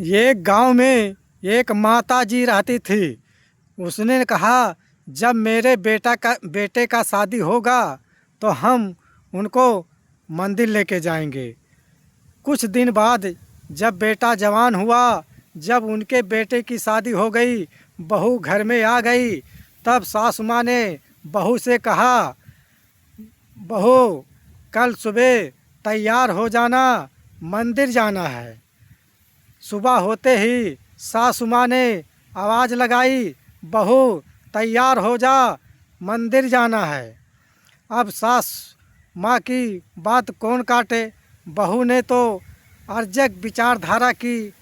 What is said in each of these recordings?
ये गांव में एक माता जी रहती थी। उसने कहा, जब मेरे बेटे का शादी होगा तो हम उनको मंदिर लेके जाएंगे। कुछ दिन बाद जब बेटा जवान हुआ, जब उनके बेटे की शादी हो गई, बहू घर में आ गई, तब सासु माँ ने बहू से कहा, बहू कल सुबह तैयार हो जाना, मंदिर जाना है। सुबह होते ही सासु माँ ने आवाज़ लगाई, बहू तैयार हो जा, मंदिर जाना है। अब सास माँ की बात कौन काटे। बहू ने तो अर्जक विचारधारा की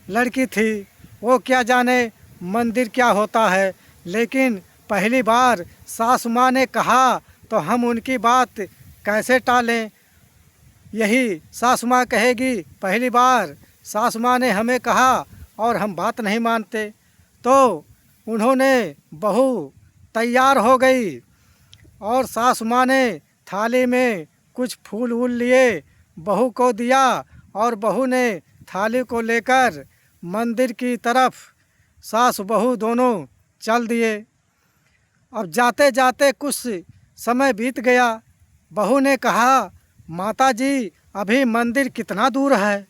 लड़की थी, वो क्या जाने मंदिर क्या होता है। लेकिन पहली बार सासु माँ ने कहा तो हम उनकी बात कैसे टालें। यही सासु माँ कहेगी, पहली बार सासु माँ ने हमें कहा और हम बात नहीं मानते। तो उन्होंने बहू तैयार हो गई और सासु माँ ने थाली में कुछ फूल वूल लिए, बहू को दिया और बहू ने थाली को लेकर मंदिर की तरफ सास बहू दोनों चल दिए। अब जाते जाते कुछ समय बीत गया। बहू ने कहा, माता जी अभी मंदिर कितना दूर है।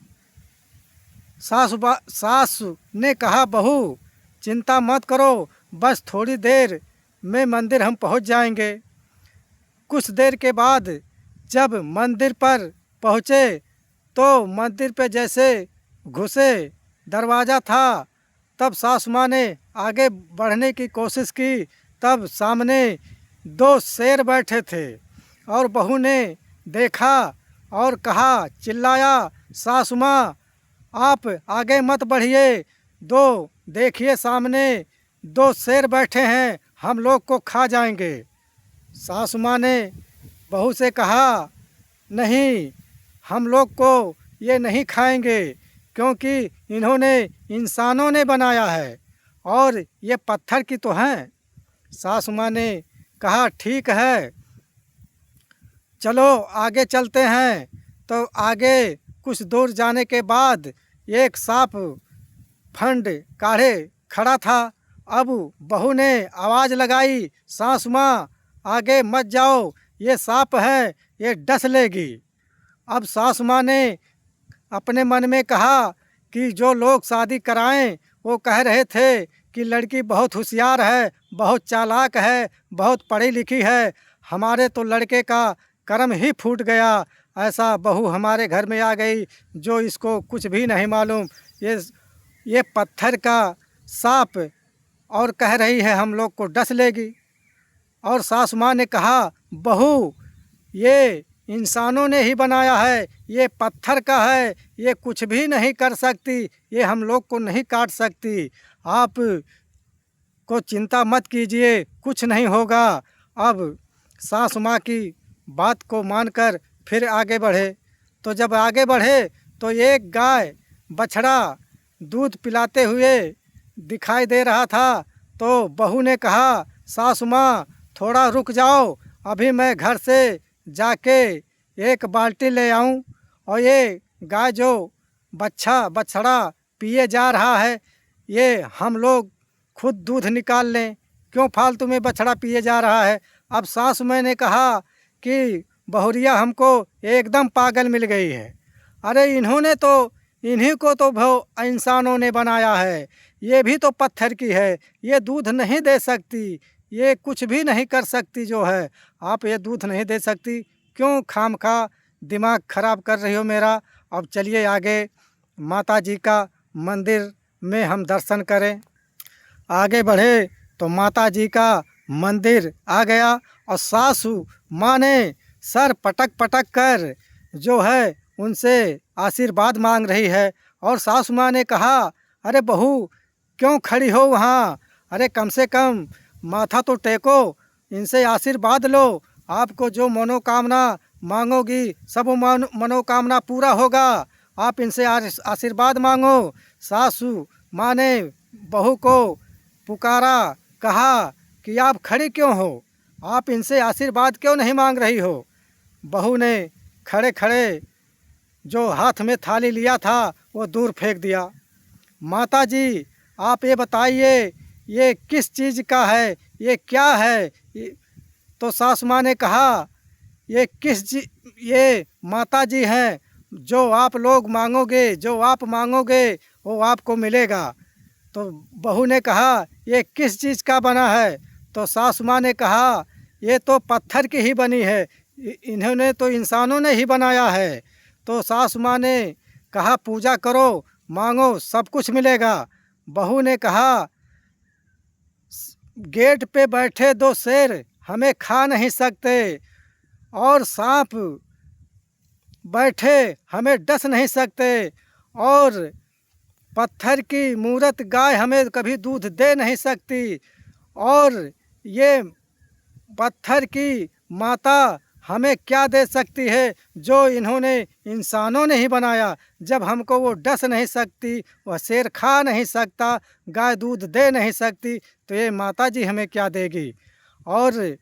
सासु ने कहा, बहू चिंता मत करो, बस थोड़ी देर में मंदिर हम पहुंच जाएंगे। कुछ देर के बाद जब मंदिर पर पहुँचे तो मंदिर पे जैसे घुसे, दरवाज़ा था, तब सासु माँ ने आगे बढ़ने की कोशिश की, तब सामने दो शेर बैठे थे और बहू ने देखा और कहा, चिल्लाया, सासु माँ आप आगे मत बढ़िए, दो देखिए सामने दो शेर बैठे हैं, हम लोग को खा जाएंगे। सासु माँ ने बहू से कहा, नहीं, हम लोग को ये नहीं खाएंगे, क्योंकि इन्होंने इंसानों ने बनाया है और ये पत्थर की तो हैं। सासु माँ ने कहा, ठीक है, चलो आगे चलते हैं। तो आगे कुछ दूर जाने के बाद एक सांप फंड काढ़े खड़ा था। अब बहू ने आवाज़ लगाई, सासु माँ आगे मत जाओ, ये सांप है, ये डस लेगी। अब सासु माँ ने अपने मन में कहा कि जो लोग शादी कराएं वो कह रहे थे कि लड़की बहुत होशियार है, बहुत चालाक है, बहुत पढ़ी लिखी है, हमारे तो लड़के का कर्म ही फूट गया। ऐसा बहू हमारे घर में आ गई जो इसको कुछ भी नहीं मालूम, ये पत्थर का सांप, और कह रही है हम लोग को डस लेगी। और सासु माँ ने कहा, बहू ये इंसानों ने ही बनाया है, ये पत्थर का है, ये कुछ भी नहीं कर सकती, ये हम लोग को नहीं काट सकती, आप को चिंता मत कीजिए, कुछ नहीं होगा। अब सासु माँ की बात को मानकर फिर आगे बढ़े। तो जब आगे बढ़े तो एक गाय बछड़ा दूध पिलाते हुए दिखाई दे रहा था। तो बहू ने कहा, सासु माँ थोड़ा रुक जाओ, अभी मैं घर से जाके एक बाल्टी ले आऊं और ये गाय जो बछड़ा पिए जा रहा है, ये हम लोग खुद दूध निकाल लें, क्यों फालतू में बछड़ा पिए जा रहा है। अब सासु माँ ने कहा कि बहुरिया हमको एकदम पागल मिल गई है, अरे इन्हीं को तो इंसानों ने बनाया है, ये भी तो पत्थर की है, ये दूध नहीं दे सकती, ये कुछ भी नहीं कर सकती, जो है आप ये दूध नहीं दे सकती, क्यों खामखा दिमाग खराब कर रही हो मेरा। अब चलिए आगे माता जी का मंदिर में हम दर्शन करें। आगे बढ़े तो माता जी का मंदिर आ गया और सासु माँ ने सर पटक पटक कर जो है उनसे आशीर्वाद मांग रही है। और सासु माँ ने कहा, अरे बहू क्यों खड़ी हो वहाँ, अरे कम से कम माथा तो टेको, इनसे आशीर्वाद लो, आपको जो मनोकामना मांगोगी सब मनोकामना पूरा होगा, आप इनसे आशीर्वाद मांगो। सासु माँ ने बहू को पुकारा, कहा कि आप खड़ी क्यों हो, आप इनसे आशीर्वाद क्यों नहीं मांग रही हो। बहू ने खड़े खड़े जो हाथ में थाली लिया था वो दूर फेंक दिया। माता जी आप ये बताइए ये किस चीज़ का है, ये क्या है? तो सासु माँ ने कहा ये माता जी हैं, जो आप लोग मांगोगे, जो आप मांगोगे वो आपको मिलेगा। तो बहू ने कहा ये किस चीज़ का बना है? तो सासु माँ ने कहा ये तो पत्थर की ही बनी है, इन्होंने तो इंसानों ने ही बनाया है। तो सासु माँ ने कहा पूजा करो, मांगो, सब कुछ मिलेगा। बहू ने कहा गेट पे बैठे दो शेर हमें खा नहीं सकते, और सांप बैठे हमें डस नहीं सकते, और पत्थर की मूरत गाय हमें कभी दूध दे नहीं सकती, और ये पत्थर की माता हमें क्या दे सकती है जो इन्होंने इंसानों ने ही बनाया। जब हमको वो डस नहीं सकती, वह शेर खा नहीं सकता, गाय दूध दे नहीं सकती, तो ये माता जी हमें क्या देगी? और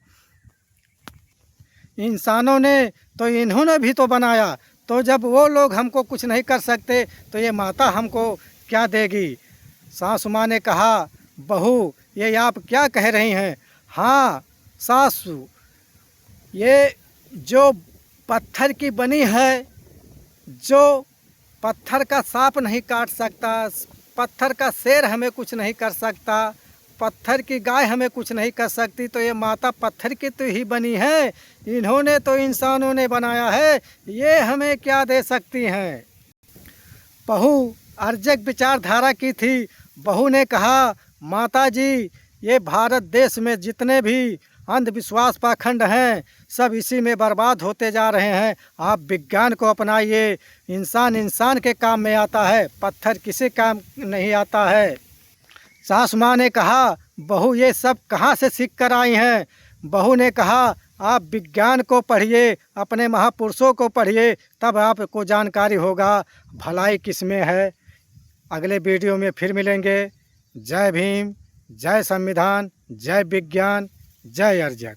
इंसानों ने तो इन्होंने भी तो बनाया, तो जब वो लोग हमको कुछ नहीं कर सकते तो ये माता हमको क्या देगी? सासु माँ ने कहा बहू ये आप क्या कह रही हैं? हाँ सासु, ये जो पत्थर की बनी है, जो पत्थर का सांप नहीं काट सकता, पत्थर का शेर हमें कुछ नहीं कर सकता, पत्थर की गाय हमें कुछ नहीं कर सकती, तो ये माता पत्थर की तो ही बनी है, इन्होंने तो इंसानों ने बनाया है, ये हमें क्या दे सकती हैं? बहू अर्जक विचारधारा की थी। बहू ने कहा माता जी ये भारत देश में जितने भी अंधविश्वास पाखंड हैं सब इसी में बर्बाद होते जा रहे हैं। आप विज्ञान को अपनाइए, इंसान इंसान के काम में आता है, पत्थर किसी काम नहीं आता है। सासु माँ ने कहा बहू ये सब कहाँ से सीख कर आई हैं? बहू ने कहा आप विज्ञान को पढ़िए, अपने महापुरुषों को पढ़िए, तब आपको जानकारी होगा भलाई किस में है। अगले वीडियो में फिर मिलेंगे। जय भीम, जय संविधान, जय विज्ञान, जय अर्जक।